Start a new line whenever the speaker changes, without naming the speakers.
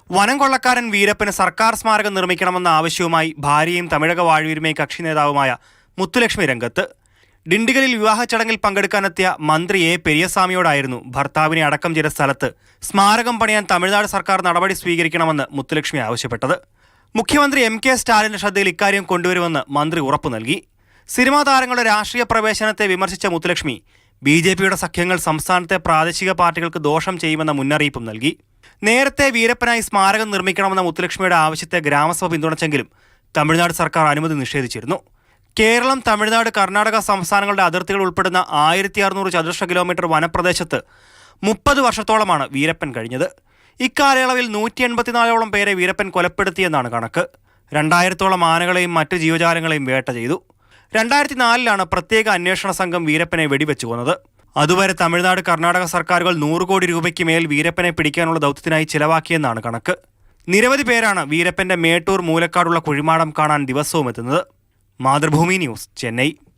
വനം കൊള്ളക്കാരൻ വീരപ്പന് സർക്കാർ സ്മാരകം നിർമ്മിക്കണമെന്ന ആവശ്യവുമായി ഭാര്യയും തമിഴക വാഴ്വീരുമേ കക്ഷി നേതാവുമായ മുത്തുലക്ഷ്മി രംഗത്ത്. ഡിണ്ടിഗലിൽ വിവാഹ ചടങ്ങിൽ പങ്കെടുക്കാനെത്തിയ മന്ത്രി എ പെരിയസ്വാമിയോടായിരുന്നു ഭർത്താവിനെ അടക്കം ചെയ്ത സ്ഥലത്ത് സ്മാരകം പണിയാൻ തമിഴ്നാട് സർക്കാർ നടപടി സ്വീകരിക്കണമെന്ന് മുത്തുലക്ഷ്മി ആവശ്യപ്പെട്ടത്. മുഖ്യമന്ത്രി എം.കെ. സ്റ്റാലിന്റെ ശ്രദ്ധയിൽ ഇക്കാര്യം കൊണ്ടുവരുമെന്ന് മന്ത്രി ഉറപ്പു നൽകി. സിനിമാ താരങ്ങളുടെ രാഷ്ട്രീയ പ്രവേശനത്തെ വിമർശിച്ച മുത്തുലക്ഷ്മി ബി.ജെ.പിയുടെ സഖ്യങ്ങൾ സംസ്ഥാനത്തെ പ്രാദേശിക പാർട്ടികൾക്ക് ദോഷം ചെയ്യുമെന്ന മുന്നറിയിപ്പും നൽകി. നേരത്തെ വീരപ്പനായി സ്മാരകം നിർമ്മിക്കണമെന്ന മുത്തുലക്ഷ്മിയുടെ ആവശ്യത്തെ ഗ്രാമസഭ പിന്തുണച്ചെങ്കിലും തമിഴ്നാട് സർക്കാർ അനുമതി നിഷേധിച്ചിരുന്നു. കേരളം, തമിഴ്നാട്, കർണാടക സംസ്ഥാനങ്ങളുടെ അതിർത്തികൾ ഉൾപ്പെടുന്ന 1600 ചതുരശ്ര കിലോമീറ്റർ വനപ്രദേശത്ത് 30 വർഷത്തോളമാണ് വീരപ്പൻ കഴിഞ്ഞത്. ഇക്കാലയളവിൽ 184ഓളം പേരെ വീരപ്പൻ കൊലപ്പെടുത്തിയെന്നാണ് കണക്ക്. 2000ഓളം ആനകളെയും മറ്റ് ജീവജാലങ്ങളെയും വേട്ട ചെയ്തു. 2004 പ്രത്യേക അന്വേഷണ സംഘം വീരപ്പനെ വെടിവെച്ചു കൊന്നത്. അതുവരെ തമിഴ്നാട്, കർണാടക സർക്കാരുകൾ 100 കോടി രൂപയ്ക്ക് മേൽ വീരപ്പനെ പിടിക്കാനുള്ള ദൗത്യത്തിനായി ചിലവാക്കിയെന്നാണ് കണക്ക്. നിരവധി പേരാണ് വീരപ്പന്റെ മേട്ടൂർ, മൂലക്കാടുള്ള കുഴിമാടം കാണാൻ ദിവസവും എത്തുന്നത്. മാതൃഭൂമി ന്യൂസ്, ചെന്നൈ.